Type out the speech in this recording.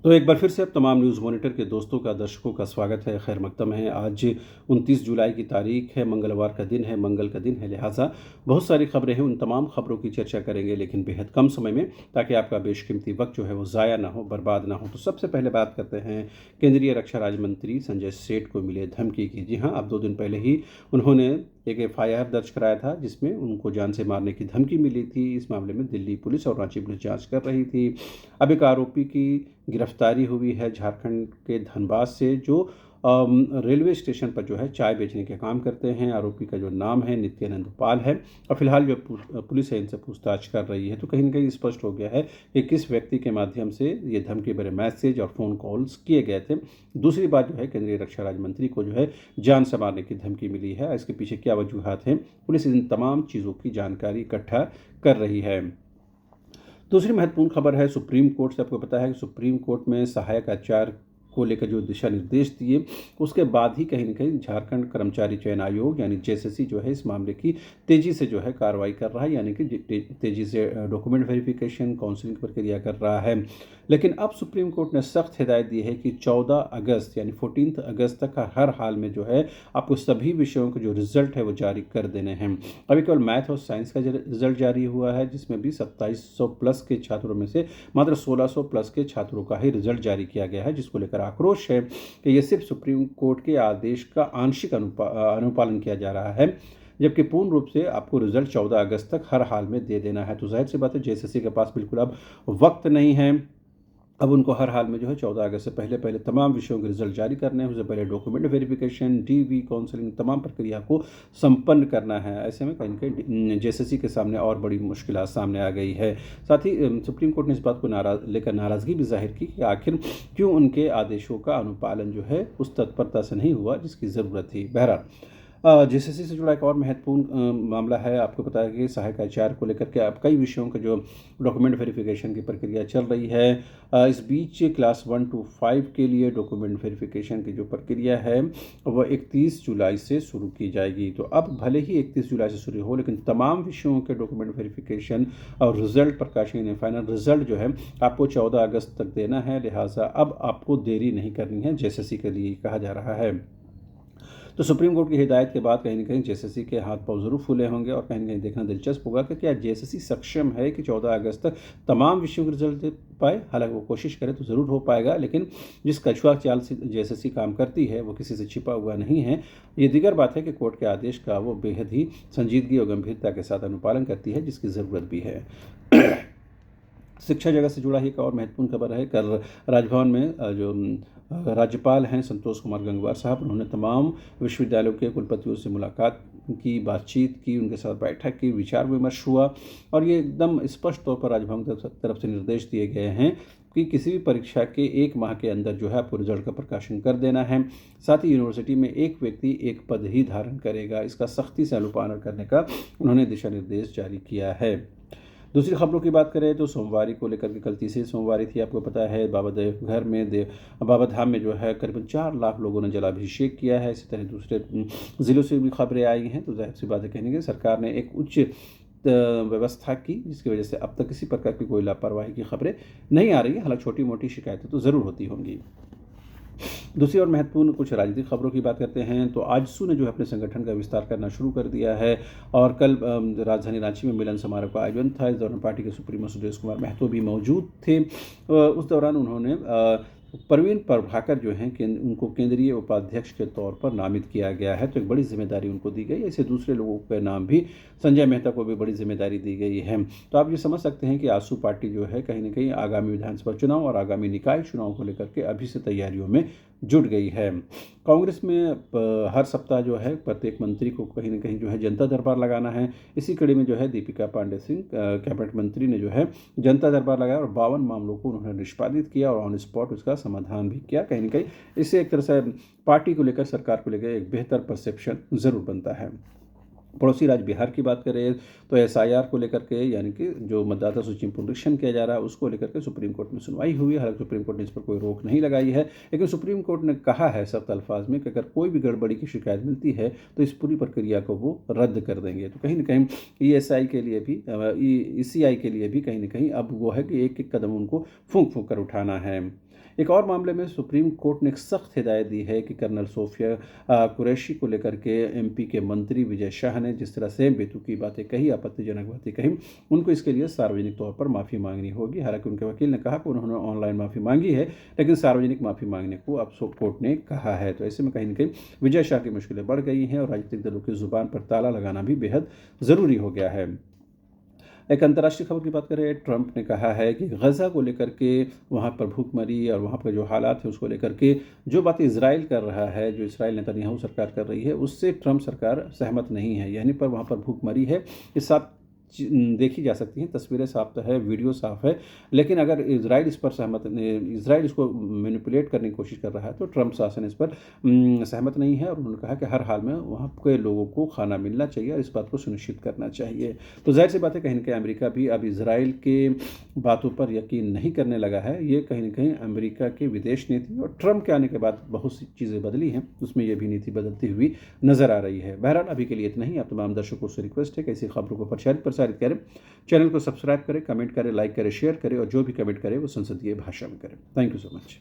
तो एक बार फिर से अब तमाम न्यूज़ मॉनिटर के दोस्तों का, दर्शकों का स्वागत है, खैर मकदम है। आज 29 जुलाई की तारीख है, मंगलवार का दिन है, मंगल का दिन है, लिहाजा बहुत सारी खबरें हैं, उन तमाम खबरों की चर्चा करेंगे, लेकिन बेहद कम समय में, ताकि आपका बेशकीमती वक्त जो है वो ज़ाया ना हो, बर्बाद ना हो। तो सबसे पहले बात करते हैं केंद्रीय रक्षा राज्य मंत्री संजय सेठ को मिले धमकी की। जी हाँ, अब 2 दिन पहले ही उन्होंने एक एफआईआर दर्ज कराया था, जिसमें उनको जान से मारने की धमकी मिली थी। इस मामले में दिल्ली पुलिस और रांची पुलिस जांच कर रही थी। अब एक आरोपी की गिरफ्तारी हुई है झारखंड के धनबाद से, जो रेलवे स्टेशन पर जो है चाय बेचने के काम करते हैं। आरोपी का जो नाम है नित्यानंद पाल है, और फिलहाल जो पुलिस है इनसे पूछताछ कर रही है। तो कहीं ना कहीं स्पष्ट हो गया है कि किस व्यक्ति के माध्यम से ये धमकी भरे मैसेज और फ़ोन कॉल्स किए गए थे। दूसरी बात जो है, केंद्रीय रक्षा राज्य मंत्री को जो है जान से मारने की धमकी मिली है। इसके पीछे क्या वजूहत हैं, पुलिस इन तमाम चीज़ों की जानकारी इकट्ठा कर रही है। दूसरी महत्वपूर्ण खबर है सुप्रीम कोर्ट से। आपको पता है कि सुप्रीम कोर्ट में सहायक आचार्य को लेकर जो दिशा निर्देश दिए, उसके बाद ही कहीं न कहीं झारखंड कर्मचारी चयन आयोग यानी जेएसएससी जो है इस मामले की तेज़ी से जो है कार्रवाई कर रहा है, यानी कि तेज़ी से डॉक्यूमेंट वेरिफिकेशन, काउंसलिंग प्रक्रिया कर रहा है। लेकिन अब सुप्रीम कोर्ट ने सख्त हिदायत दी है कि 14 अगस्त यानी 14 अगस्त तक हर हाल में जो है आपको सभी विषयों के जो रिजल्ट है वो जारी कर देने हैं। अभी केवल मैथ और साइंस का रिजल्ट जारी हुआ है, जिसमें भी 2700 प्लस के छात्रों में से मात्र 1600 प्लस के छात्रों का ही रिजल्ट जारी किया गया है, जिसको लेकर आक्रोश है कि ये सिर्फ सुप्रीम कोर्ट के आदेश का आंशिक अनुपालन किया जा रहा है, जबकि पूर्ण रूप से आपको रिजल्ट 14 अगस्त तक हर हाल में दे देना है। तो जाहिर सी बात है, जेएसएससी के पास बिल्कुल अब वक्त नहीं है। अब उनको हर हाल में जो है 14 अगस्त से पहले पहले तमाम विषयों के रिजल्ट जारी करने हैं। उससे पहले डॉक्यूमेंट वेरिफिकेशन, डीवी, काउंसलिंग, तमाम प्रक्रिया को संपन्न करना है। ऐसे में कहीं न कहीं जेएसएससी के सामने और बड़ी मुश्किलात सामने आ गई है। साथ ही सुप्रीम कोर्ट ने इस बात को लेकर नाराज़गी भी जाहिर की कि आखिर क्यों उनके आदेशों का अनुपालन जो है उस तत्परता से नहीं हुआ जिसकी ज़रूरत थी। बहरहाल जेएसएससी से जुड़ा एक और महत्वपूर्ण मामला है। आपको पता है कि सहायक आचार्य को लेकर के अब कई विषयों का जो डॉक्यूमेंट वेरिफिकेशन की प्रक्रिया चल रही है। इस बीच क्लास 1 to 5 के लिए डॉक्यूमेंट वेरिफिकेशन की जो प्रक्रिया है वह 31 जुलाई से शुरू की जाएगी। तो अब भले ही 31 जुलाई से शुरू हो, लेकिन तमाम विषयों के डॉक्यूमेंट वेरिफिकेशन और रिजल्ट प्रकाशन, फाइनल रिजल्ट जो है आपको 14 अगस्त तक देना है। लिहाजा अब आपको देरी नहीं करनी है, जेएसएससी के लिए कहा जा रहा है। तो सुप्रीम कोर्ट की हिदायत के बाद कहीं न कहीं जेएसएससी के हाथ पाँव ज़रूर फूले होंगे, और कहीं न कहीं देखना दिलचस्प होगा कि क्या जेएसएससी सक्षम है कि 14 अगस्त तक तमाम विषयों के रिजल्ट दे पाए। हालांकि वो कोशिश करे तो ज़रूर हो पाएगा, लेकिन जिस कछुआ चाल से जेएसएससी काम करती है वो किसी से छिपा हुआ नहीं है। ये दीगर बात है कि कोर्ट के आदेश का वो बेहद ही संजीदगी और गंभीरता के साथ अनुपालन करती है, जिसकी ज़रूरत भी है। शिक्षा जगत से जुड़ा ही एक और महत्वपूर्ण खबर है। कल राजभवन में जो राज्यपाल हैं संतोष कुमार गंगवार साहब, उन्होंने तमाम विश्वविद्यालयों के कुलपतियों से मुलाकात की, बातचीत की, उनके साथ बैठक की, विचार विमर्श हुआ, और ये एकदम स्पष्ट तौर पर राजभवन की तरफ से निर्देश दिए गए हैं कि किसी भी परीक्षा के 1 माह के अंदर जो है आपको रिजल्ट का प्रकाशन कर देना है। साथ ही यूनिवर्सिटी में एक व्यक्ति एक पद ही धारण करेगा, इसका सख्ती से अनुपालन करने का उन्होंने दिशा निर्देश जारी किया है। दूसरी खबरों की बात करें तो सोमवारी को लेकर के कल तीसरी सोमवारी थी। आपको पता है बाबा देवघर में बाबा धाम में जो है करीबन 4 लाख लोगों ने जलाभिषेक किया है। इसी तरह दूसरे ज़िलों से भी खबरें आई हैं। तो जाहिर सी बात है, कहने की सरकार ने एक उच्च व्यवस्था की, जिसकी वजह से अब तक किसी प्रकार की कोई लापरवाही की खबरें नहीं आ रही है। हालांकि छोटी मोटी शिकायतें तो ज़रूर होती होंगी। दूसरी और महत्वपूर्ण कुछ राजनीतिक खबरों की बात करते हैं तो आजसू ने जो है अपने संगठन का विस्तार करना शुरू कर दिया है, और कल राजधानी रांची में मिलन समारोह का आयोजन था। इस दौरान पार्टी के सुप्रीमो सुदेश कुमार महतो भी मौजूद थे। उस दौरान उन्होंने परवीन प्रभाकर जो हैं कि उनको केंद्रीय उपाध्यक्ष के तौर पर नामित किया गया है। तो एक बड़ी जिम्मेदारी उनको दी गई है। ऐसे दूसरे लोगों के नाम भी, संजय मेहता को भी बड़ी जिम्मेदारी दी गई है। तो आप ये समझ सकते हैं कि आजसू पार्टी जो है कहीं ना कहीं आगामी विधानसभा चुनाव और आगामी निकाय चुनाव को लेकर के अभी से तैयारियों में जुट गई है। कांग्रेस में हर सप्ताह जो है प्रत्येक मंत्री को कहीं ना कहीं जो है जनता दरबार लगाना है। इसी कड़ी में जो है दीपिका पांडे सिंह कैबिनेट मंत्री ने जो है जनता दरबार लगाया, और 52 मामलों को उन्होंने निष्पादित किया और ऑन स्पॉट उसका समाधान भी किया। कहीं ना कहीं इससे एक तरह से पार्टी को लेकर, सरकार को लेकर एक बेहतर परसेप्शन ज़रूर बनता है। पड़ोसी राज्य बिहार की बात करें तो एसआईआर को लेकर के, यानी कि जो मतदाता सूची में पुनरीक्षण किया जा रहा है, उसको लेकर के सुप्रीम कोर्ट में सुनवाई हुई। हालांकि सुप्रीम कोर्ट ने इस पर कोई रोक नहीं लगाई है, लेकिन सुप्रीम कोर्ट ने कहा है सख्त अल्फाज में कि अगर कोई भी गड़बड़ी की शिकायत मिलती है तो इस पूरी प्रक्रिया को वो रद्द कर देंगे। तो कहीं ना कहीं ईएसआई के लिए भी, ईसीआई के लिए भी कहीं ना कहीं अब वो है कि एक एक कदम उनको फूंक फूंक कर उठाना है। एक और मामले में सुप्रीम कोर्ट ने एक सख्त हिदायत दी है कि कर्नल सोफिया कुरैशी को लेकर के एमपी के मंत्री विजय शाह ने जिस तरह से बेतुकी बातें कही, आपत्तिजनक बातें कही, उनको इसके लिए सार्वजनिक तौर पर माफ़ी मांगनी होगी। हालांकि उनके वकील ने कहा कि उन्होंने ऑनलाइन माफ़ी मांगी है, लेकिन सार्वजनिक माफ़ी मांगने को अब कोर्ट ने कहा है। तो ऐसे में कहीं न कहीं विजय शाह की मुश्किलें बढ़ गई हैं और राजनीतिक दलों की ज़ुबान पर ताला लगाना भी बेहद ज़रूरी हो गया है। एक अंतर्राष्ट्रीय खबर की बात करें, ट्रंप ने कहा है कि गज़ा को लेकर के वहाँ पर भूखमरी और वहाँ पर जो हालात है उसको लेकर के जो बात इज़राइल कर रहा है, जो इज़राइल नेतन्याहू सरकार कर रही है, उससे ट्रंप सरकार सहमत नहीं है। यानी पर वहाँ पर भूखमरी है, इस साथ देखी जा सकती हैं, तस्वीरें साफ है, वीडियो साफ है, लेकिन अगर इज़राइल इस पर इज़राइल इसको मैनिपुलेट करने की कोशिश कर रहा है तो ट्रंप शासन इस पर सहमत नहीं है और उन्होंने कहा कि हर हाल में वहाँ के लोगों को खाना मिलना चाहिए और इस बात को सुनिश्चित करना चाहिए। तो जाहिर सी बात है, कहीं न कहीं अमेरिका भी अब इज़राइल के बातों पर यकीन नहीं करने लगा है। ये कहीं न कहीं अमेरिका की विदेश नीति और ट्रंप के आने के बाद बहुत सी चीज़ें बदली हैं, उसमें ये भी नीति बदलती हुई नज़र आ रही है। बहरहाल अभी के लिए इतना ही। आप तमाम दर्शकों से रिक्वेस्ट है कि ऐसी खबरों को प्रसारित करें, चैनल को सब्सक्राइब करें, कमेंट करें, लाइक करें, शेयर करें और जो भी कमेंट करें वो संसदीय भाषा में करें। Thank you so much.